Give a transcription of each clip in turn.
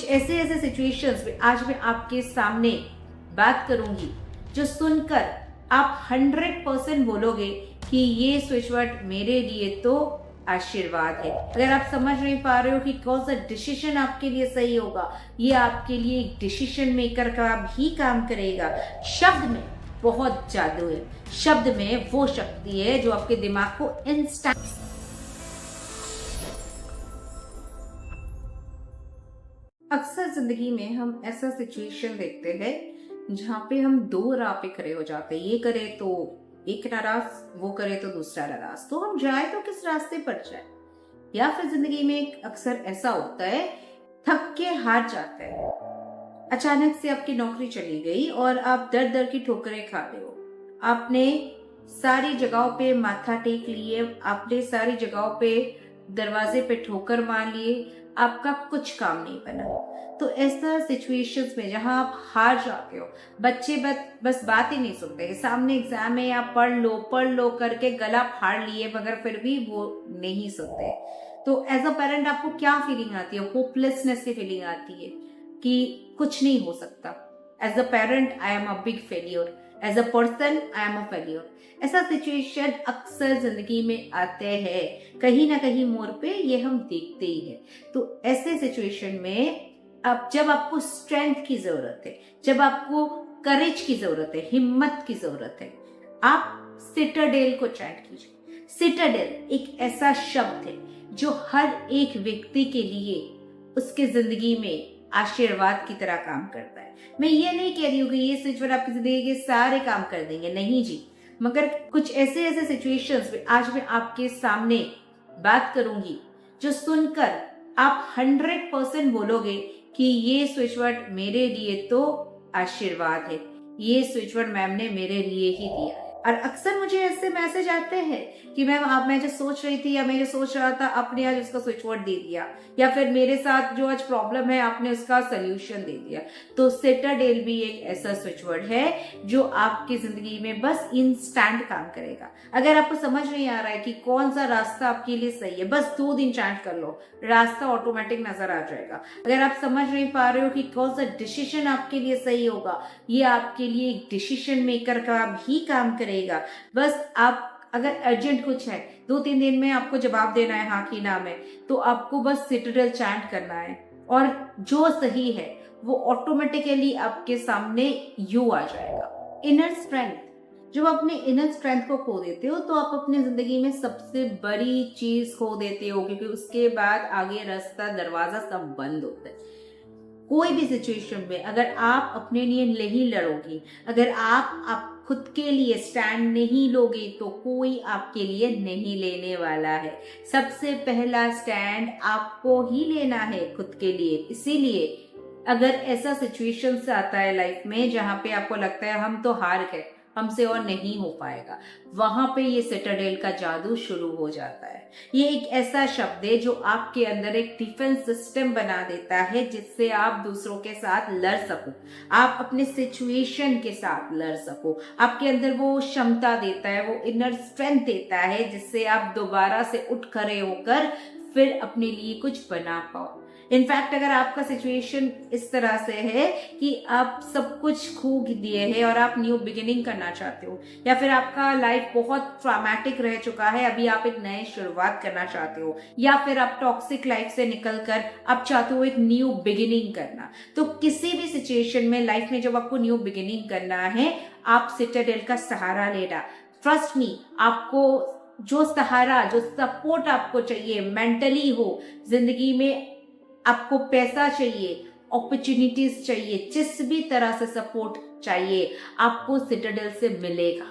कुछ ऐसे ऐसे सिचुएशंस में आज मैं आपके सामने बात करूंगी जो सुनकर आप 100% बोलोगे कि ये स्विच वर्ड मेरे लिए तो आशीर्वाद है। अगर आप समझ नहीं पा रहे हो कि कौन सा डिसीजन आपके लिए सही होगा, ये आपके लिए एक डिसीजन मेकर का भी काम करेगा। शब्द में बहुत जादू है, शब्द में वो शक्ति है जो आपके दिमाग को इंस्टेंट। अक्सर जिंदगी में हम ऐसा सिचुएशन देखते हैं जहाँ पे हम दो राह पे खड़े हो जाते हैं, ये करे तो एक नाराज, वो करे तो दूसरा नाराज, तो हम जाए तो किस रास्ते पर जाए। या फिर जिंदगी में अक्सर ऐसा होता है, थक के हार जाते हैं, अचानक से आपकी नौकरी चली गई और आप दर दर की ठोकरें खा रहे हो। आपने सारी जगहों पे माथा टेक लिए, आपने सारी जगहों पे दरवाजे पे ठोकर मार लिए, आपका कुछ काम नहीं बना। तो ऐसा सिचुएशंस में जहां आप हार जाते हो, बच्चे बस बात ही नहीं सुनते, सामने एग्जाम है या पढ़ लो करके गला फाड़ लिए मगर फिर भी वो नहीं सुनते। तो एज अ पेरेंट आपको क्या फीलिंग आती है? होपलेसनेस की फीलिंग आती है कि कुछ नहीं हो सकता। As a parent I am a big failure, as a person I am a failure. ऐसा सिचुएशन अक्सर जिंदगी में आते हैं, कहीं ना कहीं मोड़ पे ये हम देखते ही है। तो ऐसे सिचुएशन में अब जब आपको स्ट्रेंथ की जरूरत है, जब आपको करेज की जरूरत है, हिम्मत की जरूरत है, आप सिटाडेल को चैंट कीजिए। सिटाडेल एक ऐसा शब्द है जो हर एक व्यक्ति के लिए उसके जिंदगी में आशीर्वाद की तरह काम करता है। मैं ये नहीं कह रही हूँ कि ये स्विच वर्ड आपकी जिंदगी के सारे काम कर देंगे, नहीं जी, मगर कुछ ऐसे ऐसे सिचुएशंस में आज मैं आपके सामने बात करूंगी जो सुनकर आप 100% बोलोगे कि ये स्विच वर्ड मेरे लिए तो आशीर्वाद है, ये स्विच वर्ड मैम ने मेरे लिए ही दिया है। और अक्सर मुझे ऐसे मैसेज आते हैं कि मैम आप, मैं जो सोच रही थी या मैं जो सोच रहा था आपने आज उसका स्विच वर्ड दे दिया, या फिर मेरे साथ जो आज प्रॉब्लम है आपने उसका सोल्यूशन दे दिया। तो सिटाडेल भी एक ऐसा स्विच वर्ड है जो आपकी जिंदगी में बस इंस्टेंट काम करेगा। अगर आपको समझ नहीं आ रहा है कि कौन सा रास्ता आपके लिए सही है, बस 2 दिन चैंट कर लो, रास्ता ऑटोमेटिक नजर आ जाएगा। अगर आप समझ नहीं पा रहे हो कि कौन सा डिसीजन आपके लिए सही होगा, ये आपके लिए एक डिसीजन मेकर का भी काम करेगा। बस आप, अगर अर्जेंट कुछ है, 2-3 दिन में आपको जवाब देना है हाँ की ना में, तो आपको बस सिटाडेल चैंट करना है और जो सही है वो ऑटोमेटिकली आपके सामने यू आ जाएगा। इनर स्ट्रेंथ, जब अपने इनर स्ट्रेंथ को खो देते हो तो आप अपनी जिंदगी में सबसे बड़ी चीज खो देते हो, क्योंकि उसके बाद आगे रास्ता, दरवाजा सब बंद होता है। कोई भी सिचुएशन में अगर आप अपने लिए नहीं लड़ोगी, अगर आप खुद के लिए स्टैंड नहीं लोगे तो कोई आपके लिए नहीं लेने वाला है। सबसे पहला स्टैंड आपको ही लेना है खुद के लिए। इसीलिए अगर ऐसा सिचुएशन आता है लाइफ में जहां पे आपको लगता है हम तो हार गए, हमसे और नहीं हो पाएगा, वहां पे ये सिटाडेल का जादू शुरू हो जाता है। ये एक ऐसा शब्द है जो आपके अंदर एक डिफेंस सिस्टम बना देता है जिससे आप दूसरों के साथ लड़ सको, आप अपने सिचुएशन के साथ लड़ सको। आपके अंदर वो क्षमता देता है, वो इनर स्ट्रेंथ देता है जिससे आप दोबारा से उठ खड़े होकर फिर अपने लिए कुछ बना पाओ। इनफैक्ट अगर आपका सिचुएशन इस तरह से है कि आप सब कुछ खो दिए हैं और आप न्यू बिगिनिंग करना चाहते हो, या फिर आपका लाइफ बहुत ट्रॉमेटिक रह चुका है, अभी आप एक नई शुरुआत करना चाहते हो, या फिर आप टॉक्सिक लाइफ से निकलकर आप चाहते हो एक न्यू बिगिनिंग करना, तो किसी भी सिचुएशन में लाइफ में जब आपको न्यू बिगिनिंग करना है, आप सिटाडेल का सहारा लेना। ट्रस्ट मी, आपको जो सहारा, जो सपोर्ट आपको चाहिए, मेंटली हो, जिंदगी में आपको पैसा चाहिए, अपॉर्चुनिटीज चाहिए, जिस भी तरह से सपोर्ट चाहिए आपको सिटाडेल से मिलेगा।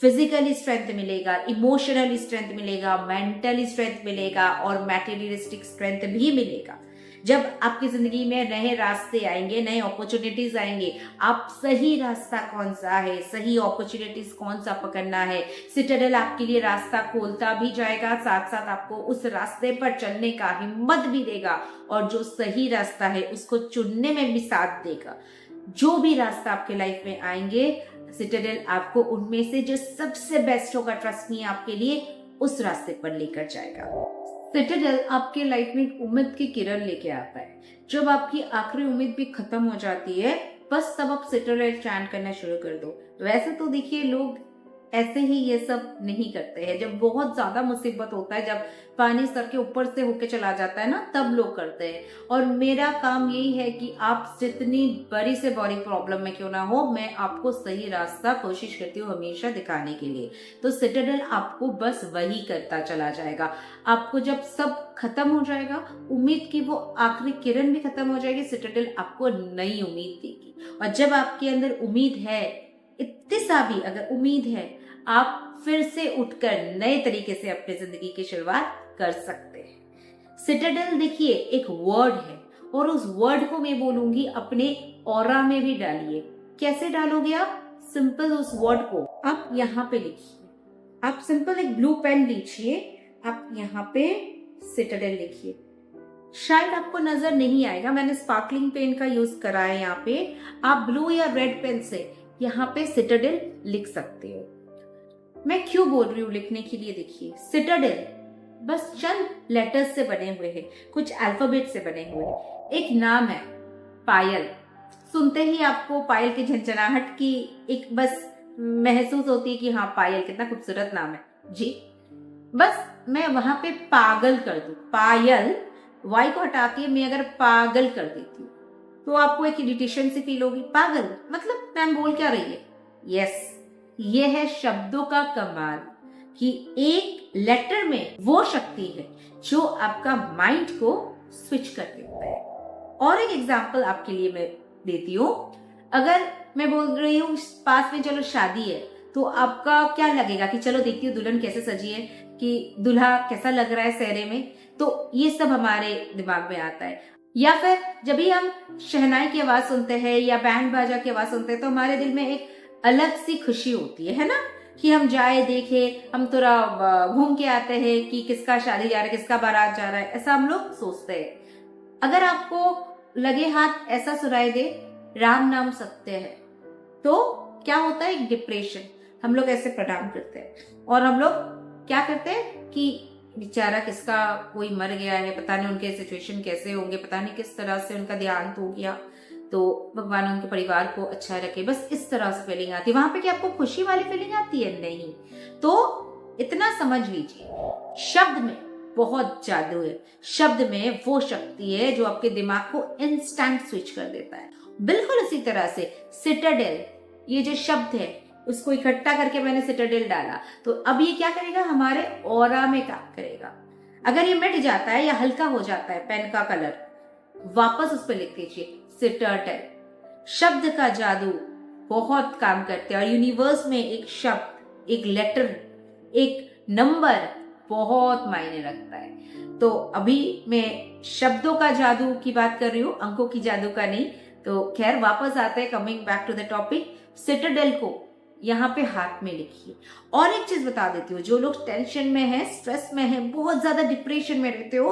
फिजिकली स्ट्रेंथ मिलेगा, इमोशनली स्ट्रेंथ मिलेगा, मेंटली स्ट्रेंथ मिलेगा और मैटेरियलिस्टिक स्ट्रेंथ भी मिलेगा। जब आपकी जिंदगी में नए रास्ते आएंगे, नए अपॉर्चुनिटीज आएंगे, आप सही रास्ता कौन सा है, सही अपॉर्चुनिटीज कौन सा पकड़ना है, सिटाडेल आपके लिए रास्ता खोलता भी जाएगा, साथ साथ आपको उस रास्ते पर चलने का हिम्मत भी देगा और जो सही रास्ता है उसको चुनने में भी साथ देगा। जो भी रास्ता आपके लाइफ में आएंगे, सिटाडेल आपको उनमें से जो सबसे बेस्ट होगा, ट्रस्ट मी, आपके लिए उस रास्ते पर लेकर जाएगा। सिटाडेल आपके लाइफ में एक उम्मीद की किरण लेके आता है। जब आपकी आखिरी उम्मीद भी खत्म हो जाती है, बस तब आप सिटाडेल चैंट करना शुरू कर दो। वैसे तो देखिए लोग ऐसे ही ये सब नहीं करते हैं। जब बहुत ज्यादा मुसीबत होता है, जब पानी सर के ऊपर से होके चला जाता है ना, तब लोग करते हैं। और मेरा काम यही है कि आप जितनी बड़ी से बड़ी प्रॉब्लम में क्यों ना हो, मैं आपको सही रास्ता कोशिश करती हूँ हमेशा दिखाने के लिए। तो सिटाडेल आपको बस वही करता चला जाएगा। आपको जब सब खत्म हो जाएगा, उम्मीद की वो आखिरी किरण भी खत्म हो जाएगी, सिटाडेल आपको नई उम्मीद देगी। और जब आपके अंदर उम्मीद है, इतनी सा भी अगर उम्मीद है, आप फिर से उठकर नए तरीके से अपनी जिंदगी की शुरुआत कर सकते हैं। सिटाडेल देखिए एक वर्ड है, और उस वर्ड को मैं बोलूंगी अपने ऑरा में भी डालिए। कैसे डालोगे आप? सिंपल उस वर्ड को आप यहाँ पे लिखिए। आप सिंपल एक ब्लू पेन लीजिए, आप यहाँ पे सिटाडेल लिखिए। शायद आपको नजर नहीं आएगा, मैंने स्पार्कलिंग पेन का यूज करा है। यहाँ पे आप ब्लू या रेड पेन से यहाँ पे सिटाडेल लिख सकते हो। मैं क्यों बोल रही हूँ लिखने के लिए? देखिए सिटाडेल बस चंद लेटर्स से बने हुए हैं, कुछ अल्फाबेट से बने हुए हैं। एक नाम है पायल। सुनते ही आपको पायल की झंझनाहट की एक बस महसूस होती है कि हाँ पायल कितना खूबसूरत नाम है जी। बस मैं वहां पे पागल कर दूं, पायल वाई को हटा के मैं अगर पागल कर देती हूँ, तो आपको एक इरिटेशन सी फील होगी। पागल मतलब मैम बोल क्या रही है? यस, ये है शब्दों का कमाल कि एक लेटर में वो शक्ति है जो आपका माइंड को स्विच कर देता है। और एक एग्जांपल आपके लिए मैं देती हूँ। अगर मैं बोल रही हूँ पास में चलो शादी है, तो आपका क्या लगेगा कि चलो देखती हूँ दुल्हन कैसे सजी है, कि दूल्हा कैसा लग रहा है सेहरे में। तो ये सब हमारे दिमाग में आता है। या फिर जब भी हम शहनाई की आवाज सुनते हैं या बैंड बाजा की आवाज सुनते हैं, तो हमारे दिल में एक अलग सी खुशी होती है ना, कि हम जाए देखे, हम थोड़ा घूम के आते हैं कि किसका शादी जा रहा है, किसका बारात जा रहा है, ऐसा हम लोग सोचते हैं। अगर आपको लगे हाथ ऐसा सुनाई दे राम नाम सत्य है, तो क्या होता है? एक डिप्रेशन। हम लोग ऐसे प्रणाम करते हैं और हम लोग क्या करते हैं कि बेचारा किसका कोई मर गया है, पता नहीं उनके सिचुएशन कैसे होंगे, पता नहीं किस तरह से उनका देहांत हो गया, तो भगवान उनके परिवार को अच्छा रखे। बस इस तरह से फीलिंग आती है। वहां पे क्या आपको खुशी वाली फीलिंग आती है? नहीं। तो इतना समझ लीजिए, शब्द में बहुत जादू है। शब्द में वो शक्ति है जो आपके दिमाग को इंस्टेंट स्विच कर देता है। बिल्कुल इसी तरह से सिटाडेल, ये जो शब्द है उसको इकट्ठा करके मैंने सिटाडेल डाला, तो अब ये क्या करेगा? हमारे ऑरा में काम करेगा। अगर ये मिट जाता है या हल्का हो जाता है पेन का कलर, वापस उस पर लिख दीजिए सिटाडेल। शब्द का जादू बहुत काम करते हैं, और यूनिवर्स में एक शब्द, एक लेटर, एक नंबर बहुत मायने रखता है। तो अभी मैं शब्दों का जादू की बात कर रही हूँ, अंकों की जादू का नहीं। तो खैर वापस आते हैं, coming back to the topic. Citadel को यहाँ पे हाथ में लिखिए। और एक चीज बता देती हूँ, जो लोग टेंशन में है, स्ट्रेस में है, बहुत ज्यादा डिप्रेशन में रहते हो,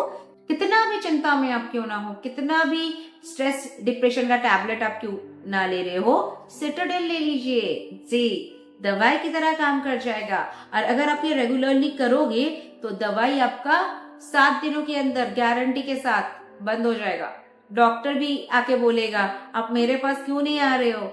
कितना भी चिंता में आप क्यों ना हो, कितना भी स्ट्रेस डिप्रेशन का टैबलेट आप क्यों ना ले रहे हो, सिटाडेल ले लीजिए जी। दवाई की तरह काम कर जाएगा। और अगर आप ये रेगुलरली करोगे तो दवाई आपका 7 दिनों के अंदर गारंटी के साथ बंद हो जाएगा। डॉक्टर भी आके बोलेगा आप मेरे पास क्यों नहीं आ रहे हो।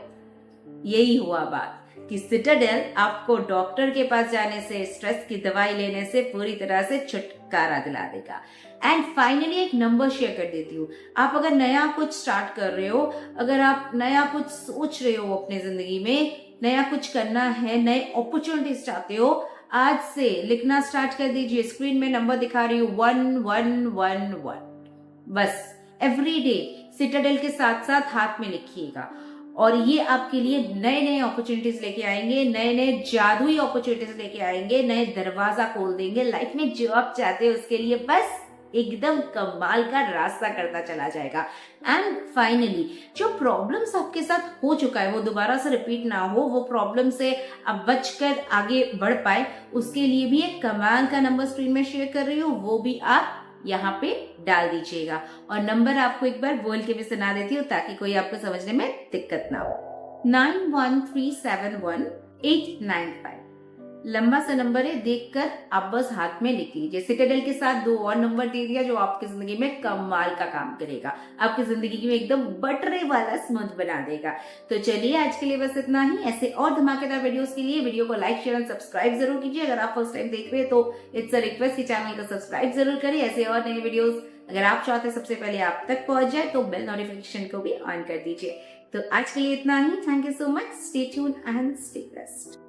यही हुआ बात कि सिटाडेल आपको डॉक्टर के पास जाने से, स्ट्रेस की दवाई लेने से पूरी तरह से छुटकारा दिला देगा। एंड फाइनली एक नंबर शेयर कर देती हूँ। आप अगर नया कुछ स्टार्ट कर रहे हो, अगर आप नया कुछ सोच रहे हो अपनी जिंदगी में, नया कुछ करना है, नए अपॉर्चुनिटीज चाहते हो, आज से लिखना स्टार्ट कर दीजिए। स्क्रीन में नंबर दिखा रही हूँ 1111। बस एवरी डे सिटाडेल के साथ साथ हाथ में लिखिएगा, और ये आपके लिए नए नए अपॉर्चुनिटीज लेके आएंगे, नए नए जादुई अपॉर्चुनिटीज लेके आएंगे, नए दरवाजा खोल देंगे। लाइफ में जो आप चाहते हो उसके लिए बस एकदम कमाल का रास्ता करता चला जाएगा। एंड फाइनली जो प्रॉब्लम्स आपके साथ हो चुका है वो दोबारा से रिपीट ना हो, वो प्रॉब्लम से आप बचकर आगे बढ़ पाए, उसके लिए भी एक कमाल का नंबर स्क्रीन में शेयर कर रही हूँ, वो भी आप यहाँ पे डाल दीजिएगा। और नंबर आपको एक बार बोल के भी सुना देती हूँ ताकि कोई आपको समझने में दिक्कत ना हो। 91371 895। लंबा सा नंबर है, देखकर आप बस हाथ में लिख लीजिए। सिटाडेल के साथ 2 और नंबर दे दिया जो आपकी जिंदगी में कमाल का काम करेगा, आपकी जिंदगी में एकदम बटरे वाला स्मूथ बना देगा। तो चलिए आज के लिए बस इतना ही। ऐसे और धमाकेदार वीडियोस के लिए वीडियो को लाइक शेयर और सब्सक्राइब जरूर कीजिए। अगर आप फर्स्ट टाइम देख रहे हैं तो इट्स अ रिक्वेस्ट कि चैनल को सब्सक्राइब जरूर करें। ऐसे और नए वीडियोस अगर आप चाहते हैं सबसे पहले आप तक पहुंच जाए तो बेल नोटिफिकेशन को भी ऑन कर दीजिए। तो आज के लिए इतना ही। Thank you so much. Stay tune and stay blessed.